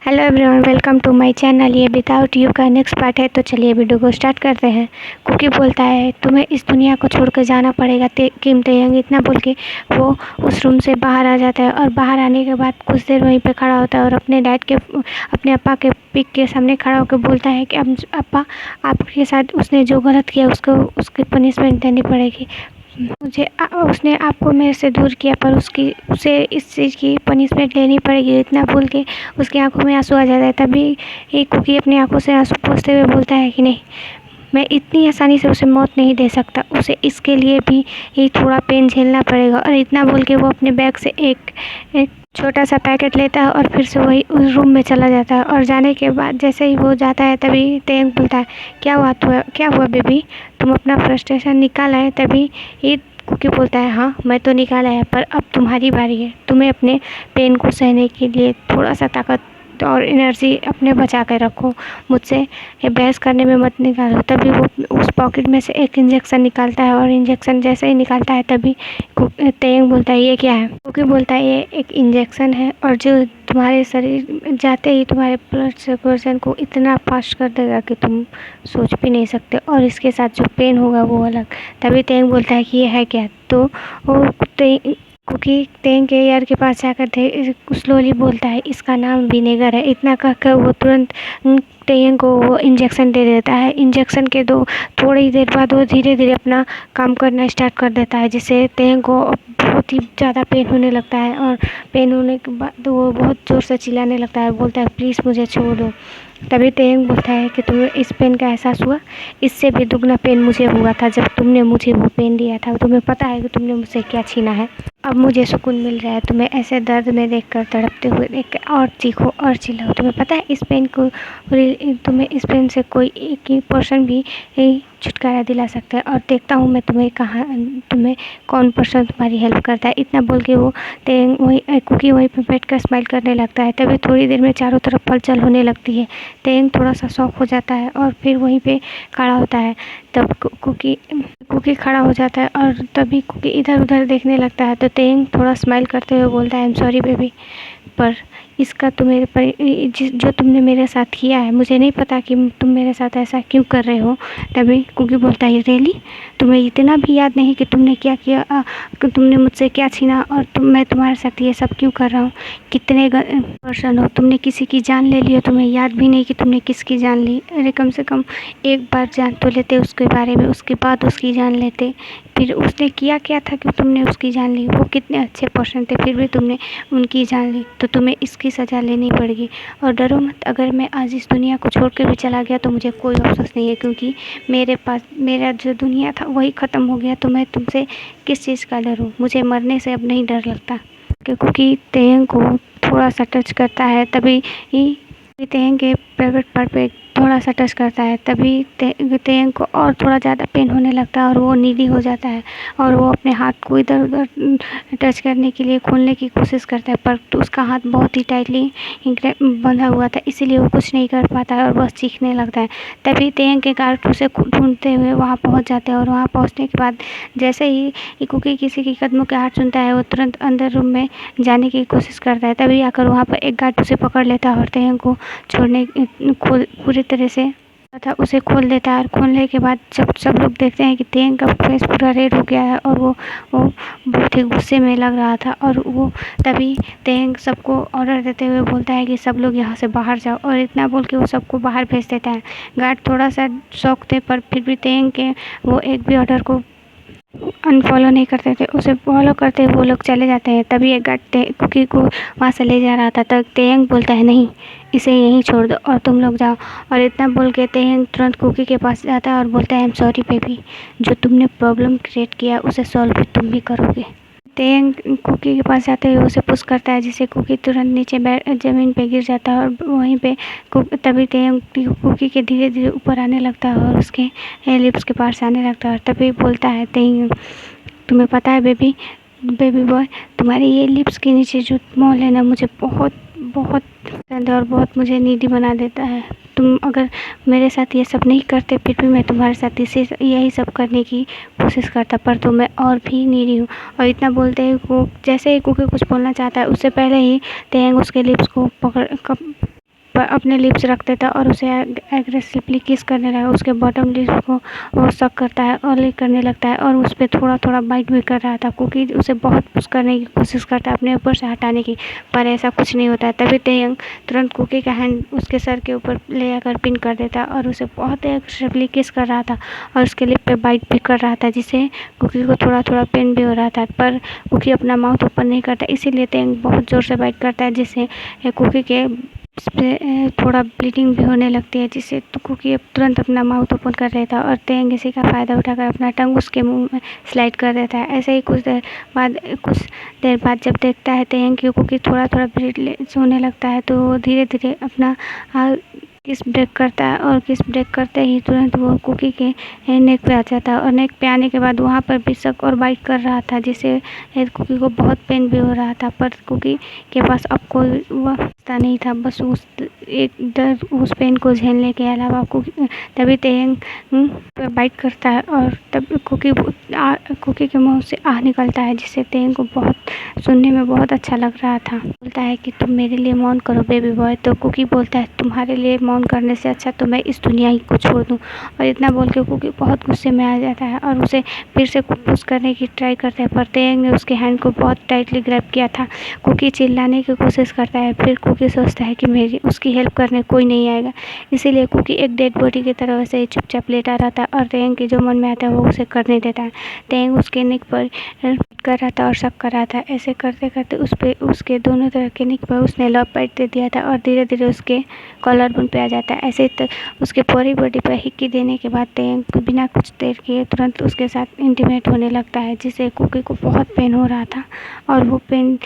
Hello everyone, welcome to my channel. ये without you का next part है। तो चलिए वीडियो को स्टार्ट करते हैं। कुकी बोलता है तुम्हें इस दुनिया को छोड़कर जाना पड़ेगा किम ताeyang इतना बोल के वो उस रूम से बाहर आ जाता है। और बाहर आने के बाद कुछ देर वहीं पे खड़ा होता है और अपने अप्पा के पिक के सामने खड़ा होकर बोलता है कि अब अप्पा, आपके साथ उसने जो गलत किया उसकी पनिशमेंट देनी पड़ेगी। उसने आपको मेरे से दूर किया, पर उसे इस चीज़ की पनिशमेंट लेनी पड़ेगी। इतना बोल के उसकी आंखों में आंसू आ जाता है। तभी एक कुकी अपनी आंखों से आंसू पोंछते हुए बोलता है कि नहीं, मैं इतनी आसानी से उसे मौत नहीं दे सकता। उसे इसके लिए भी थोड़ा पेन झेलना पड़ेगा। और इतना बोल के वो अपने बैग से एक छोटा सा पैकेट लेता है और फिर से वही उस रूम में चला जाता है। और जाने के बाद जैसे ही वो जाता है तभी ताeyang बोलता है, क्या हुआ बेबी, तुम अपना फ्रस्ट्रेशन निकाल आए। तभी ये कुकी बोलता है, हाँ मैं तो निकाल आया, पर अब तुम्हारी बारी है। तुम्हें अपने पेन को सहने के लिए थोड़ा सा ताकत और एनर्जी अपने बचा कर रखो। मुझसे ये बहस करने में मत निकालो। तभी वो उस पॉकेट में से एक इंजेक्शन निकालता है और इंजेक्शन जैसे ही निकालता है तभी ताeyang बोलता है, ये क्या है। कुकी बोलता है, ये एक इंजेक्शन है और जो तुम्हारे शरीर जाते ही तुम्हारे ब्लड सर्कुलेशन को इतना फास्ट कर देगा कि तुम सोच भी नहीं सकते। और इसके साथ जो पेन होगा वो अलग। तभी ताeyang बोलता है कि ये है क्या। तो वो कुकी ताeyang के ईयर के पास जाकर स्लोली बोलता है, इसका नाम विनेगर है। इतना कहकर वो तुरंत ताeyang को वो इंजेक्शन दे देता है। इंजेक्शन के थोड़ी देर बाद वो धीरे धीरे अपना काम करना स्टार्ट कर देता है, जिससे ताeyang को बहुत ही ज़्यादा पेन होने लगता है। और पेन होने के बाद वो बहुत ज़ोर से चिल्लाने लगता है, बोलता है प्लीज़ मुझे छोड़ दो। तभी ताeyang बोलता है कि तुम्हें इस पेन का एहसास हुआ, इससे भी दुगना पेन मुझे हुआ था जब तुमने मुझे वो पेन दिया था। तुम्हें पता है कि तुमने मुझसे क्या छीना है। अब मुझे सुकून मिल रहा है। तुम्हें ऐसे दर्द में देखकर, तड़पते हुए देखकर और चीखो और चिल्लाओ। तुम्हें पता है तुम्हें इस पेन से कोई एक ही पर्सन भी छुटकारा दिला सकता है। और देखता हूँ मैं तुम्हें कौन पर्सन तुम्हारी हेल्प करता है। इतना बोल के वो कुकी वहीं पे बैठ कर स्माइल करने लगता है। तभी थोड़ी देर में चारों तरफ हलचल होने लगती है। ताeyang थोड़ा सा शॉक हो जाता है और फिर वहीं पे खड़ा होता है। तब कुकी खड़ा हो जाता है और तभी कुकी इधर उधर देखने लगता है। तो ताeyang थोड़ा स्माइल करते हुए बोलता है, आई एम सॉरी बेबी, पर इसका जो तुमने मेरे साथ किया है, मुझे नहीं पता कि तुम मेरे साथ ऐसा क्यों कर रहे हो। तभी कुकी बोलता है, रियली, तुम्हें इतना भी याद नहीं कि तुमने क्या किया, कि तुमने मुझसे क्या छीना, और मैं तुम्हारे साथ ये सब क्यों कर रहा हूँ। कितने पर्सन हो, तुमने किसी की जान ले ली हो, तुम्हें याद भी नहीं कि तुमने किसकी जान ली। अरे कम से कम एक बार जान तो लेते उसके बारे में, उसके बाद उसकी जान लेते। फिर उसने किया क्या था कि तुमने उसकी जान ली। वो कितने अच्छे पर्सन थे, फिर भी तुमने उनकी जान ली। तो तुम्हें इसकी सज़ा लेनी पड़ेगी। और डरो मत, अगर मैं आज इस दुनिया को छोड़ के भी चला गया तो मुझे कोई अफसोस नहीं है, क्योंकि मेरे पास मेरा जो दुनिया था वही ख़त्म हो गया। तो मैं तुमसे किस चीज़ का डरूँ। मुझे मरने से अब नहीं डर लगता। क्योंकि ताeyang को थोड़ा सा टच करता है। तभी ताeyang के प्राइवेट पार्ट पे थोड़ा सा टच करता है। तभी ताeyang को और थोड़ा ज़्यादा पेन होने लगता है और वो नीडी हो जाता है। और वो अपने हाथ को इधर उधर टच करने के लिए खोलने की कोशिश करता है, पर तो उसका हाथ बहुत ही टाइटली बंधा हुआ था, इसीलिए वो कुछ नहीं कर पाता है और बस चीखने लगता है। तभी ताeyang के गार्ड उसे ढूंढते हुए वहाँ पहुँच जाते हैं। और वहाँ पहुँचने के बाद जैसे ही कुकी किसी के कदमों के हाथ सुनता है, वो तुरंत अंदर रूम में जाने की कोशिश करता है। तभी आकर वहाँ पर एक गार्ड उसे पकड़ लेता है और ताeyang को पूरी तरह से था उसे खोल देता है। और खोलने के बाद जब सब लोग देखते हैं कि ताeyang का फेस पूरा रेड हो गया है और वो बहुत ही गुस्से में लग रहा था। और वो तभी ताeyang सबको ऑर्डर देते हुए बोलता है कि सब लोग यहाँ से बाहर जाओ। और इतना बोल के वो सबको बाहर भेज देता है। गार्ड थोड़ा सा शौक थे, पर फिर भी ताeyang के वो एक भी ऑर्डर को अनफॉलो नहीं करते थे, उसे फॉलो करते वो लोग चले जाते हैं। तभी एक गार्ड कुकी को वहाँ से ले जा रहा था, तब ताeyang बोलता है, नहीं, इसे यहीं छोड़ दो और तुम लोग जाओ। और इतना बोल के ताeyang तुरंत कुकी के पास जाता है और बोलता है, आई एम सॉरी बेबी, जो तुमने प्रॉब्लम क्रिएट किया उसे सॉल्व भी तुम भी करोगे। ताeyang कुकी के पास जाते हुए उसे पुश करता है, जिससे कुकी तुरंत नीचे ज़मीन पे गिर जाता है। और वहीं पे तभी ताeyang कुकी के धीरे धीरे ऊपर आने लगता है और उसके लिप्स के पास आने लगता है। और तभी बोलता है ताeyang, तुम्हें पता है बेबी बॉय, तुम्हारे ये लिप्स के नीचे जो मॉल है ना, मुझे बहुत बहुत पसंद है और बहुत मुझे नीडी बना देता है। तुम अगर मेरे साथ ये सब नहीं करते, फिर भी मैं तुम्हारे साथ यही सब करने की कोशिश करता, पर तो मैं और भी नीडी हूँ। और इतना बोलते ही वो जैसे ही कुकी कुछ बोलना चाहता है, उससे पहले ही ताeyang उसके लिप्स को पर अपने लिप्स रख देता और उसे एग्रेसिवली किस करने लगा। उसके बॉटम लिप्स को वो शक करता है और लिक करने लगता है और उस पर थोड़ा थोड़ा बाइट भी कर रहा था। कुकी उसे बहुत पुश करने की कोशिश करता है अपने ऊपर से हटाने की, पर ऐसा कुछ नहीं होता है। तभी ताeyang तुरंत कुकी का हैंड उसके सर के ऊपर ले आकर पिन कर देता और उसे बहुत एग्रेसिवली किस कर रहा था और उसके लिप पे बाइट भी कर रहा था, जिससे कुकी को थोड़ा थोड़ा पेन भी हो रहा था। पर कुकी अपना माउथ ओपन नहीं करता, इसीलिए ताeyang बहुत ज़ोर से बाइट करता है, जिससे कुकी के पे थोड़ा ब्लीडिंग भी होने लगती है, जिससे कुकी तुरंत अपना माउथ ओपन कर देता है और ताeyang इसी का फ़ायदा उठाकर अपना टंग उसके मुंह में स्लाइड कर देता है। ऐसे ही कुछ देर बाद जब देखता है ताeyang कि कुकी थोड़ा थोड़ा ब्लीड होने लगता है, तो वो धीरे धीरे अपना किस ब्रेक करता है और किस ब्रेक करते ही तुरंत वो कुकी के नेक पे आ जाता है और नेक पे आने के बाद वहाँ पर भी शक और बाइट कर रहा था, जिससे कुकी को बहुत पेन भी हो रहा था। पर कुकी के पास अब कोई रास्ता नहीं था, बस उस एक डर उस पेन को झेलने के अलावा। तभी ताeyang पे बाइट करता है और तब कुकी के मुँह से आह निकलता है, जिससे ताeyang को बहुत सुनने में बहुत अच्छा लग रहा था। बोलता है कि तुम मेरे लिए मौन करो बेबी बॉय। तो कुकी बोलता है तुम्हारे लिए मौन करने से अच्छा तो मैं इस दुनिया ही को छोड़ दूँ। और इतना बोल के कुकी बहुत गुस्से में आ जाता है और उसे फिर से पुश करने की ट्राई करता है, पर ताeyang ने उसके हैंड को बहुत टाइटली ग्रैब किया था। कुकी चिल्लाने की कोशिश करता है, फिर कुकी सोचता है कि मेरी उसकी हेल्प करने कोई नहीं आएगा, इसीलिए कुकी एक डेड बॉडी की तरह वैसे ही चुपचाप लेटा रहता है और ताeyang के जो मन में आता है वो उसे करने देता है। ताeyang उसके नेक पर कर रहा था और शक कर रहा था। ऐसे करते करते उसके दोनों तरफ के नेक पर उसने लव बाइट दे दिया था और धीरे धीरे उसके कॉलर बोन पे आ जाता है। ऐसे उसके पूरी बॉडी पर हिक्की देने के बाद ताeyang बिना कुछ देर किए तुरंत उसके साथ इंटीमेट होने लगता है, जिससे कुकी को बहुत पेन हो रहा था और वो पेन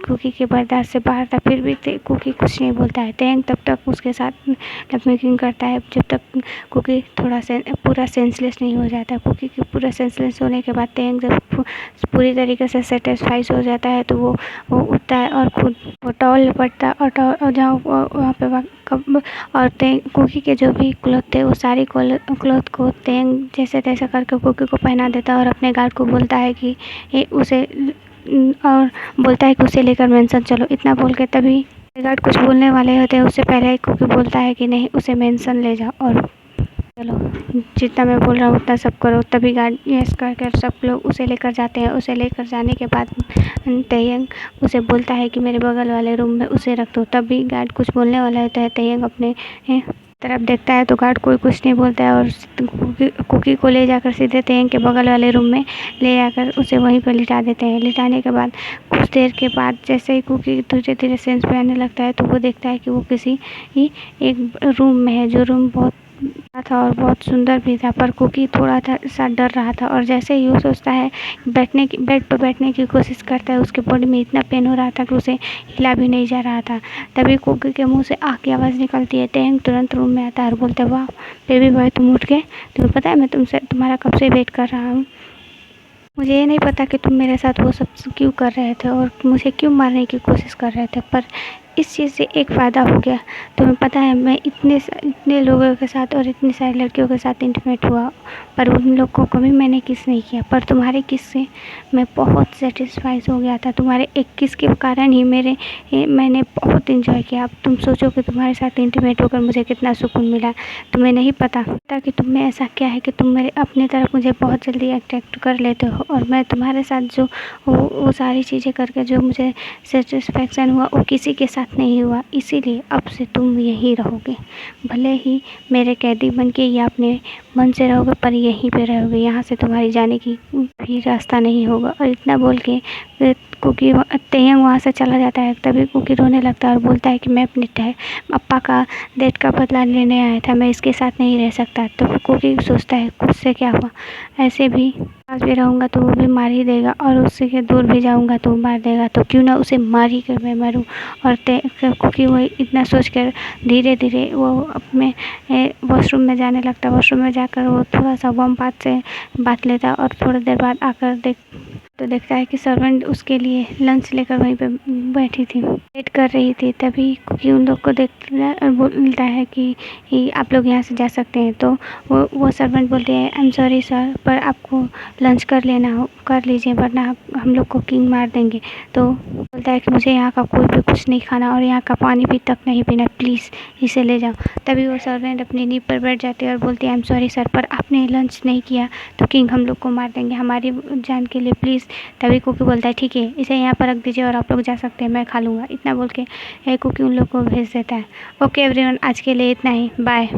कुकी के बर्दाश्त से बाहर था। फिर भी कुकी कुछ नहीं बोलता है। ताeyang तब तक उसके साथ लव करता है जब तक कुकी पूरा सेंसलेस नहीं हो जाता। कुकी के पूरा सेंसलेस होने के बाद ताeyang जब पूरी तरीके से सेटिस्फाइड हो जाता है तो वो उठता है और खुद वो टॉवल लिपटता और जहाँ वहाँ पे और कुकी के जो भी क्लॉथ थे वो सारी क्लॉथ को ताeyang जैसे तैसे करके कुकी को पहना देता है और अपने गार्ड को बोलता है कि उसे लेकर मेंशन चलो। इतना बोल के तभी गार्ड कुछ बोलने वाले होते हैं, उससे पहले ही कुकी बोलता है कि नहीं, उसे मेंशन ले जाओ और चलो जितना मैं बोल रहा हूँ उतना सब करो। तभी गार्ड यस कर सब लोग उसे लेकर जाते हैं। उसे लेकर जाने के बाद ताeyang उसे बोलता है कि मेरे बगल वाले रूम में उसे रख दो। तभी गार्ड कुछ बोलने वाला होता है, ताeyang अपने तरफ देखता है तो गार्ड कोई कुछ नहीं बोलता है और कुकी को ले जाकर सीधे ताeyang के बगल वाले रूम में ले आकर उसे वहीं पर लिटा देते हैं। लिटाने के बाद कुछ देर के बाद जैसे ही कुकी धीरे धीरे सेंस पे आने लगता है तो वो देखता है कि वो किसी एक रूम में है, जो रूम बहुत था और बहुत सुंदर भी था। पर कुकी थोड़ा सा डर रहा था और जैसे ही वो सोचता है बेड पर बैठने की कोशिश करता है, उसके बॉडी में इतना पेन हो रहा था कि उसे हिला भी नहीं जा रहा था। तभी कुकी के मुंह से आह की आवाज़ निकलती है। ताeyang तुरंत रूम में आता है और बोलता है वाह बेबी बॉय तुम उठ गए, तुम्हें पता है मैं तुम्हारा कब से वेट कर रहा हूँ। मुझे ये नहीं पता कि तुम मेरे साथ वो सब क्यों कर रहे थे और मुझे क्यों मारने की कोशिश कर रहे थे, पर इस चीज़ से एक फ़ायदा हो गया। तुम्हें पता है मैं इतने लोगों के साथ और इतनी सारी लड़कियों के साथ इंटीमेट हुआ, पर उन लोग को कभी मैंने किस नहीं किया, पर तुम्हारे किस से मैं बहुत सेटिस्फाइड हो गया था। तुम्हारे एक किस के कारण ही मैंने बहुत इंजॉय किया। अब तुम सोचो कि तुम्हारे साथ इंटीमेट होकर मुझे कितना सुकून मिला। तुम्हें नहीं पता कि तुम में ऐसा क्या है कि तुम मेरे अपनी तरफ मुझे बहुत जल्दी अट्रैक्ट कर लेते हो और मैं तुम्हारे साथ जो वो सारी चीज़ें करके जो मुझे सेटिस्फैक्शन हुआ वो किसी के साथ नहीं हुआ। इसीलिए अब से तुम यहीं रहोगे, भले ही मेरे कैदी बन के या अपने मन से रहोगे, पर यहीं पे रहोगे, यहाँ से तुम्हारी जाने की भी रास्ता नहीं होगा। और इतना बोल के कुकी ताeyang वहाँ से चला जाता है। तभी कुकी रोने लगता है और बोलता है कि मैं अपने अप्पा का डेथ का बदला लेने आया था, मैं इसके साथ नहीं रह सकता। तो कुकी सोचता है खुद से क्या हुआ, ऐसे भी पास भी रहूँगा तो वो भी मार ही देगा और उससे के दूर भी जाऊँगा तो वो मार देगा, तो क्यों ना उसे मार ही कर मैं मरूँ। और कुकी वो इतना सोच कर धीरे धीरे वो अपने वॉशरूम में जाने लगता। वॉशरूम में जाकर वो थोड़ा सा वार्म बात से बात लेता और थोड़ी देर बाद आकर तो देखता है कि सर्वेंट उसके लिए लंच लेकर वहीं पे बैठी थी, वेट कर रही थी। तभी कुकी उन लोग को देखता और बोलता है कि आप लोग यहाँ से जा सकते हैं। तो वो सर्वेंट बोलते हैं आई एम सॉरी सर, पर आपको लंच कर लीजिए, वरना हम लोग को किंग मार देंगे। तो बोलता है कि मुझे यहाँ का कोई भी कुछ नहीं खाना और यहाँ का पानी भी तक नहीं पीना, प्लीज़ इसे ले जाओ। तभी वो सर्वेंट अपनी नींव पर बैठ जाते हैं और बोलते हैं आई एम सॉरी सर, पर आपने लंच नहीं किया तो किंग हम लोग को मार देंगे, हमारी जान के लिए प्लीज़। तभी कुकी बोलता है ठीक है, इसे यहाँ पर रख दीजिए और आप लोग जा सकते हैं, मैं खा लूँगा। इतना बोल के कुकी उन लोग को भेज देता है। ओके एवरीवन, आज के लिए इतना ही, बाय।